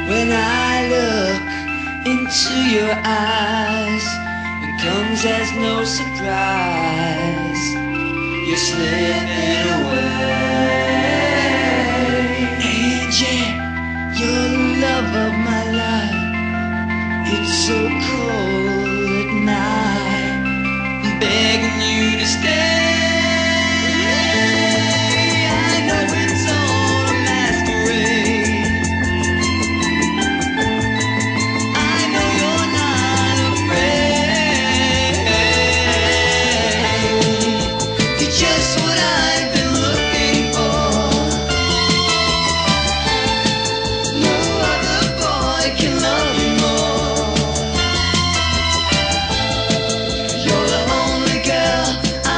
When I look into your eyes, it comes as no surprise. You're slipping away. And yeah, you're the love of my life. It's so cold at night. I'm begging you to stay. I know it's all a masquerade. I know you're not afraid. You're just what I've been looking for. No other boy can love you more. You're the only girl I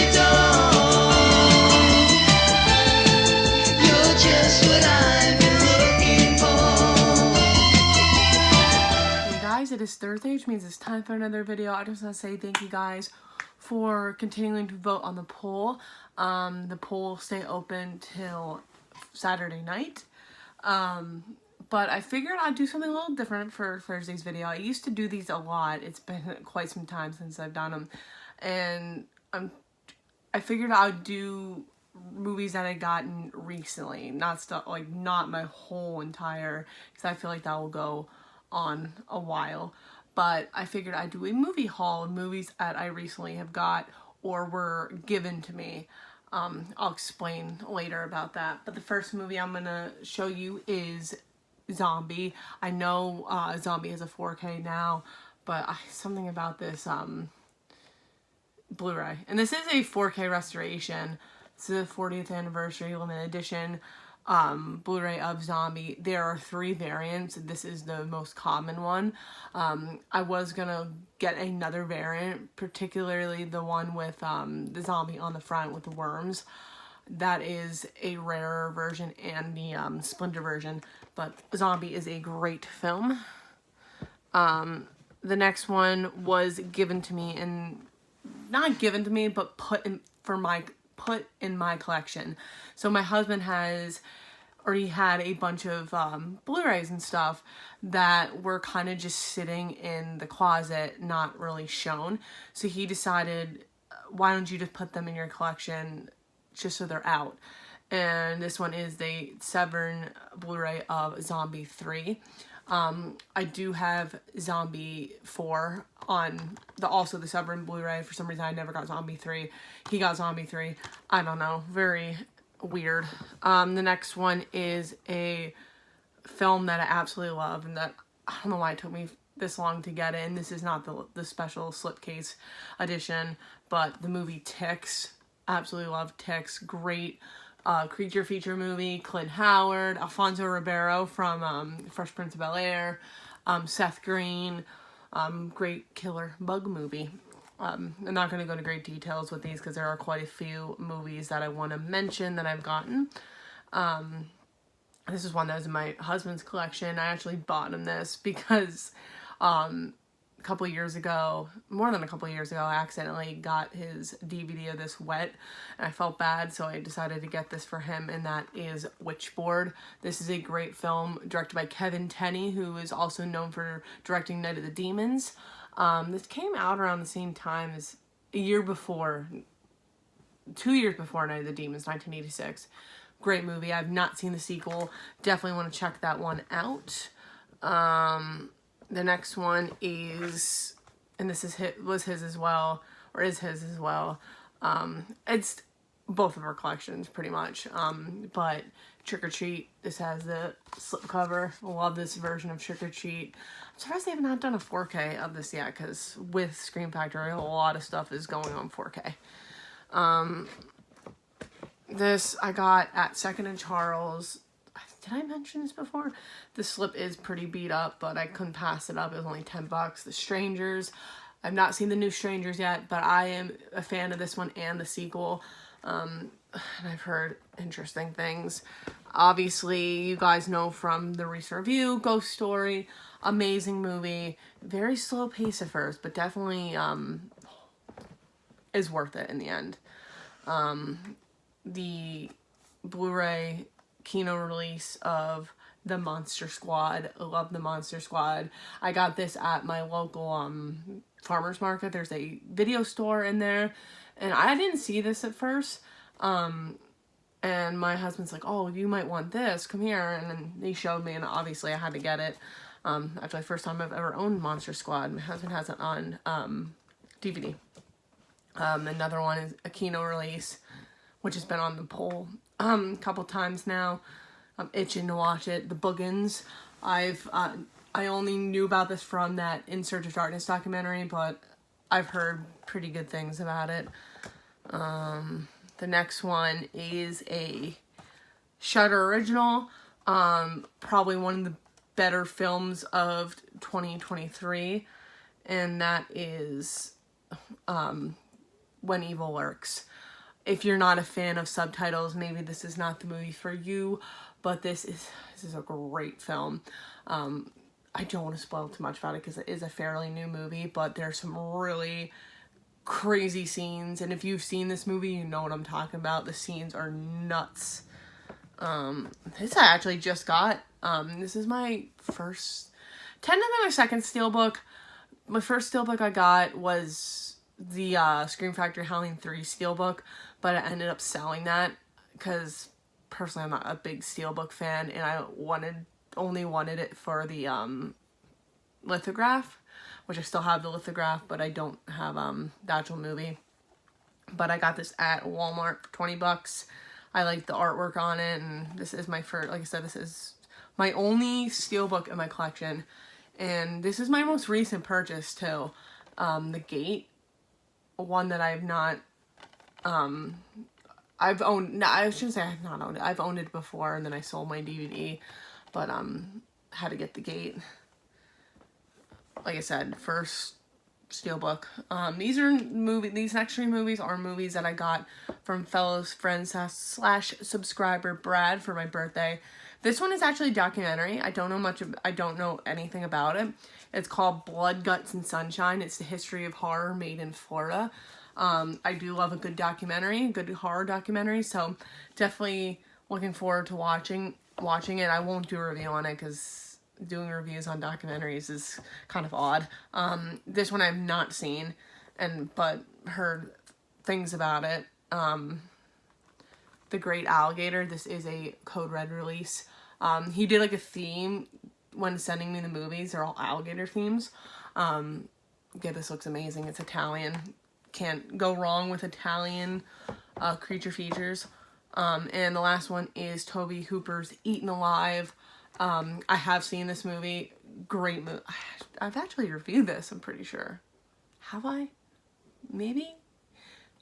adore. You're just what I've been looking for. Hey guys, it is Thursday, which means it's time for another video. I just want to say thank you guys for continuing to vote on the poll. The poll will stay open till Saturday night. But I figured I'd do something a little different for Thursday's video. I used to do these a lot. It's been quite some time since I've done them. And I figured I'd do movies that I gotten recently, not stuff like not my whole entire, because I feel like that will go on a while. But I figured I'd do a movie haul of movies that I recently have got or were given to me. I'll explain later about that. But the first movie I'm gonna show you is Zombie. I know Zombie has a 4K now, but something about this Blu-ray. And this is a 4K restoration. This is a 40th anniversary limited edition Blu-ray of Zombie. There are 3 variants. This is the most common one. I was gonna get another variant, particularly the one with the zombie on the front with the worms. That is a rarer version, and the Splinter version, but Zombie is a great film. The next one was given to me, and not given to me, but put in my collection. So my husband has already had a bunch of Blu-rays and stuff that were kind of just sitting in the closet, not really shown. So he decided, why don't you just put them in your collection just so they're out? And this one is the Severn Blu-ray of Zombie 3. I do have Zombie 4 on also the Severn Blu-ray. For some reason I never got Zombie 3. He got Zombie 3. I don't know. Very weird. The next one is a film that I absolutely love, and that I don't know why it took me this long to get in. This is not the special slipcase edition, but the movie Ticks. Absolutely love Ticks. Great creature feature movie. Clint Howard, Alfonso Ribeiro from Fresh Prince of Bel-Air, Seth Green. Great killer bug movie. I'm not going to go into great details with these because there are quite a few movies that I want to mention that I've gotten. This is one that was in my husband's collection. I actually bought him this because a couple years ago, more than a couple years ago, I accidentally got his DVD of this wet, and I felt bad, so I decided to get this for him, and that is Witchboard. This is a great film directed by Kevin Tenney, who is also known for directing Night of the Demons. This came out around the same time as 2 years before Night of the Demons, 1986. Great movie. I've not seen the sequel. Definitely want to check that one out. The next one is, and this is was his as well, or is his as well. It's both of our collections pretty much. But Trick or Treat. This has the slipcover. Love this version of Trick or Treat. I'm surprised they have not done a 4K of this yet, because with Scream Factory, a lot of stuff is going on 4K. This I got at Second and Charles. Did I mention this before? The slip is pretty beat up, but I couldn't pass it up. It was only $10. The Strangers. I've not seen the new Strangers yet, but I am a fan of this one and the sequel. And I've heard interesting things. Obviously, you guys know from the recent review, Ghost Story. Amazing movie. Very slow pace at first, but definitely is worth it in the end. The Blu-ray Kino release of the Monster Squad. I love the Monster Squad. I got this at my local farmer's market. There's a video store in there, and I didn't see this at first. And my husband's like, oh, you might want this. Come here. And then he showed me, and obviously I had to get it. Actually, first time I've ever owned Monster Squad. My husband has it on DVD. Another one is a Kino release, which has been on the poll a couple times now. I'm itching to watch it. The Boogans. I only knew about this from that In Search of Darkness documentary, but I've heard pretty good things about it. The next one is a Shudder original. Probably one of the better films of 2023. And that is When Evil Lurks. If you're not a fan of subtitles, maybe this is not the movie for you. But this is a great film. I don't want to spoil too much about it because it is a fairly new movie. But there's some really crazy scenes, and if you've seen this movie, you know what I'm talking about. The scenes are nuts. This I actually just got. This is my first, technically my second steelbook. My first steelbook I got was the Scream Factory Halloween 3 steelbook, but I ended up selling that because personally I'm not a big steelbook fan, and I only wanted it for the lithograph, which I still have the lithograph, but I don't have the actual movie. But I got this at Walmart for $20. I like the artwork on it, and this is my first, like I said, this is my only steelbook in my collection. And this is my most recent purchase too. The Gate, one that I've not, I've owned, no, I shouldn't say I've not owned it. I've owned it before, and then I sold my DVD, but had to get The Gate. Like I said, first steelbook. These next three movies are movies that I got from fellow friends / subscriber Brad for my birthday. This one is actually a documentary. I don't know anything about it. It's called Blood, Guts, and Sunshine. It's the history of horror made in Florida. I do love a good documentary, good horror documentary, so definitely looking forward to watching it. I won't do a review on it because doing reviews on documentaries is kind of odd. This one I've not seen, but heard things about it. The Great Alligator. This is a Code Red release. He did like a theme when sending me the movies. They're all alligator themes. Yeah, this looks amazing. It's Italian. Can't go wrong with Italian creature features. And the last one is Toby Hooper's Eaten Alive. I have seen this movie. Great movie. I've actually reviewed this, I'm pretty sure. Have I? Maybe?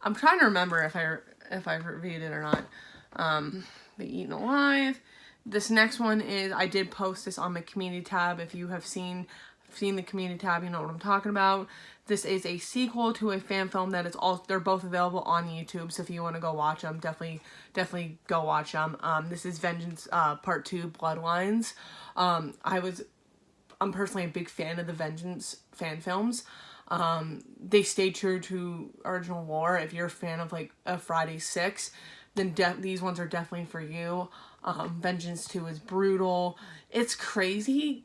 I'm trying to remember if I reviewed it or not. The Eaten Alive. This next one is, I did post this on my community tab. If you have seen the community tab, you know what I'm talking about. This is a sequel to a fan film that is they're both available on YouTube, so if you want to go watch them, definitely go watch them. This is Vengeance Part 2 Bloodlines. I'm personally a big fan of the Vengeance fan films. They stay true to original lore. If you're a fan of like a Friday 6, then these ones are definitely for you. Vengeance 2 is brutal. It's crazy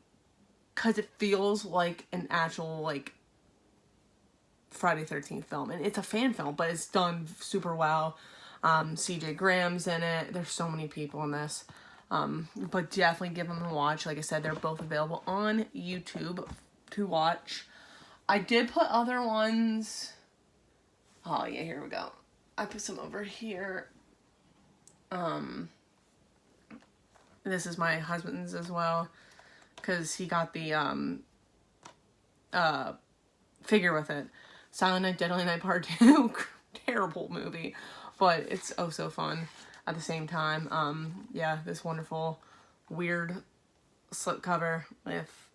because it feels like an actual like Friday 13th film, and it's a fan film, but it's done super well. CJ Graham's in it. There's so many people in this, but definitely give them a watch. Like I said, they're both available on YouTube to watch. I did put other ones. Oh yeah, here we go. I put some over here. This is my husband's as well, because he got the figure with it. Silent Night, Deadly Night Part 2. Terrible movie, but it's oh so fun at the same time. Yeah, this wonderful weird slipcover with,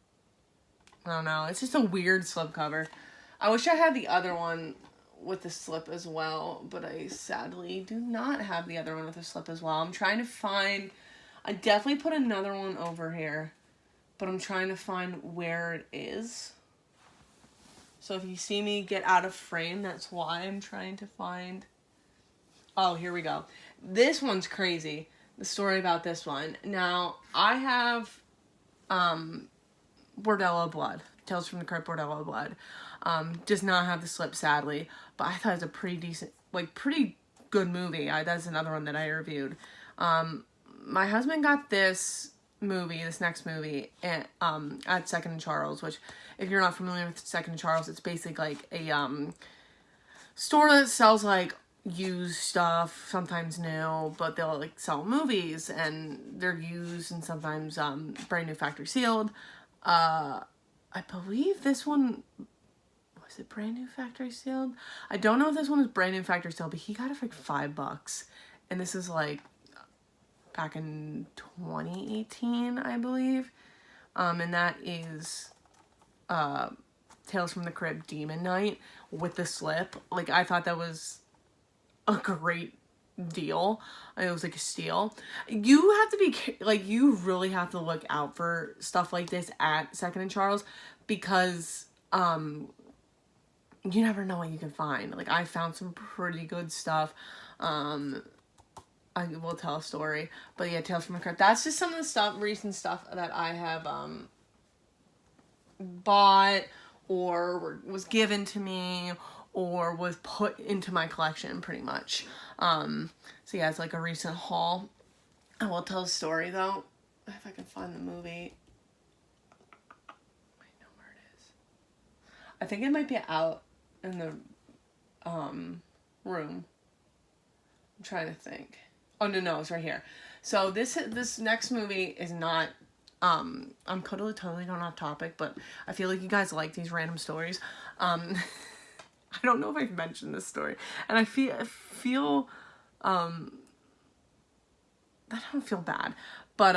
I don't know, it's just a weird slipcover. I wish I had the other one with the slip as well, but I sadly do not have the other one with the slip as well. I'm trying to find, I definitely put another one over here, but I'm trying to find where it is. So if you see me get out of frame, that's why I'm trying to find. Oh, here we go. This one's crazy. the story about this one. Now, I have Bordello Blood. Tales from the Crypt, Bordello Blood. Does not have the slip, sadly, but I thought it was a pretty decent, like, pretty good movie. That's another one that I reviewed. My husband got this next movie, at Second and Charles, which, if you're not familiar with Second and Charles, it's basically like a store that sells like used stuff, sometimes new, but they'll like sell movies, and they're used and sometimes brand new factory sealed. I believe this one, was it brand new factory sealed? I don't know if this one was brand new factory sealed, but he got it for like $5, and this is like back in 2018, I believe. And that is Tales from the Crypt Demon Night with the slip. Like, I thought that was a great deal. It was like a steal. You have to be, like, you really have to look out for stuff like this at Second and Charles, because you never know what you can find. Like, I found some pretty good stuff. I will tell a story, but yeah, Tales from the Crypt. That's just some of the recent stuff that I have bought, or was given to me, or was put into my collection, pretty much. So yeah, it's like a recent haul. I will tell a story though, if I can find the movie. I know where it is. I think it might be out in the room. I'm trying to think. Oh, no, it's right here. So this next movie is not, I'm totally going off topic, but I feel like you guys like these random stories. I don't know if I've mentioned this story, and I feel, I don't feel bad, but,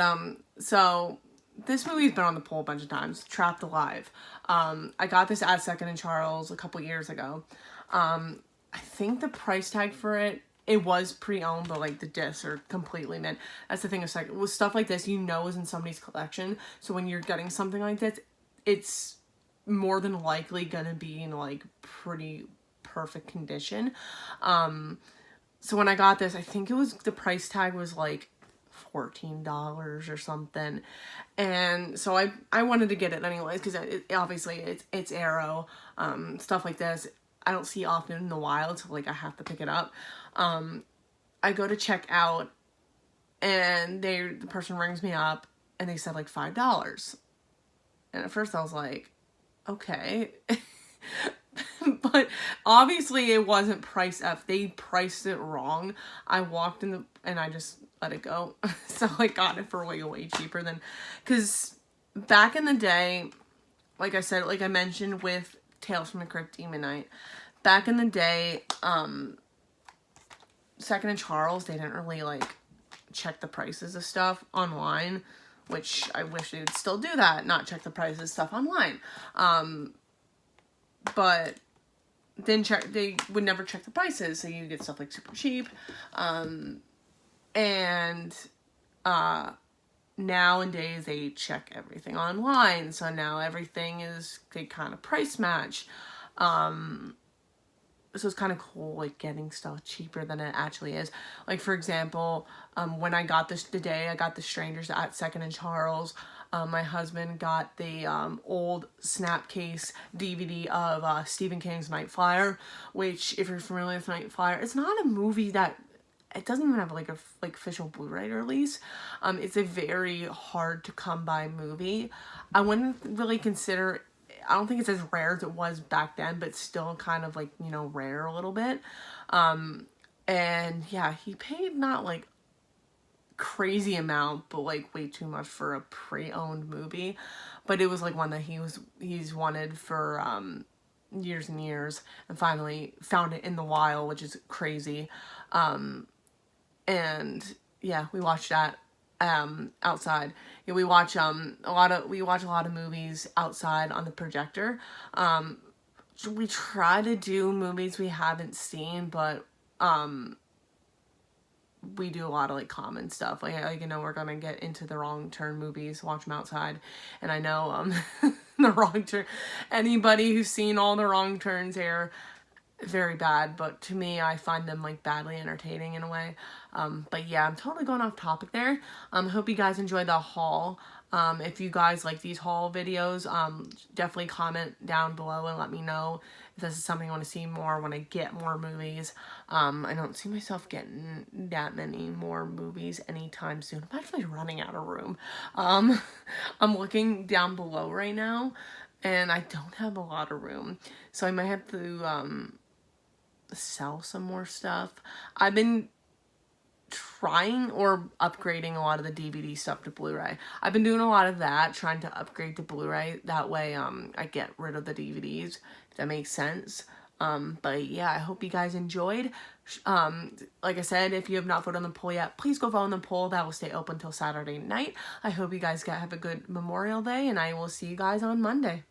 so this movie's been on the poll a bunch of times, Trapped Alive. I got this at Second and Charles a couple years ago. I think the price tag for it was pre-owned, but like the discs are completely mint. That's the thing with stuff like this, is in somebody's collection. So when you're getting something like this, it's more than likely gonna be in like pretty perfect condition. So when I got this, I think the price tag was like $14 or something, and so I wanted to get it anyways, because obviously it's Arrow, stuff like this I don't see often in the wild, so like I have to pick it up. I go to check out, and the person rings me up, and they said like $5. And at first I was like, okay. But obviously it wasn't price F. They priced it wrong. I walked in and I just let it go. So I got it for way cheaper than, because back in the day, like I said, like I mentioned with Tales from the Crypt Demon Night, back in the day, Second and Charles, they didn't really like check the prices of stuff online, which I wish they would still do that, not check the prices of stuff online. But they would never check the prices, so you get stuff like super cheap. And nowadays they check everything online, so now everything they kind of price match. So it's kind of cool, like, getting stuff cheaper than it actually is. Like, for example, when I got this today, I got The Strangers at Second and Charles. My husband got the old Snapcase DVD of Stephen King's Night Flyer, which, if you're familiar with Night Flyer, it's not a movie that, it doesn't even have like a official Blu-ray release. It's a very hard to come by movie. I wouldn't really consider, I don't think it's as rare as it was back then, but still kind of like, rare a little bit. And yeah, he paid not like crazy amount, but like way too much for a pre-owned movie. But it was like one that he's wanted for years and years, and finally found it in the wild, which is crazy. And yeah, we watched that outside. Yeah, we watch a lot of movies outside on the projector. We try to do movies we haven't seen, but we do a lot of like common stuff. Like we're gonna get into the Wrong Turn movies, watch them outside. And I know the Wrong Turn, anybody who's seen all the Wrong Turns here, very bad, but to me, I find them like badly entertaining in a way. But yeah, I'm totally going off topic there. Hope you guys enjoyed the haul. If you guys like these haul videos, definitely comment down below and let me know if this is something you want to see more when I get more movies. I don't see myself getting that many more movies anytime soon. I'm actually running out of room. I'm looking down below right now, and I don't have a lot of room. So I might have to sell some more stuff. I've been trying or upgrading a lot of the DVD stuff to Blu-ray. I've been doing a lot of that, trying to upgrade to Blu-ray. That way I get rid of the DVDs, if that makes sense. But yeah, I hope you guys enjoyed. Like I said, if you have not voted on the poll yet, please go vote on the poll. That will stay open till Saturday night. I hope you guys have a good Memorial Day, and I will see you guys on Monday.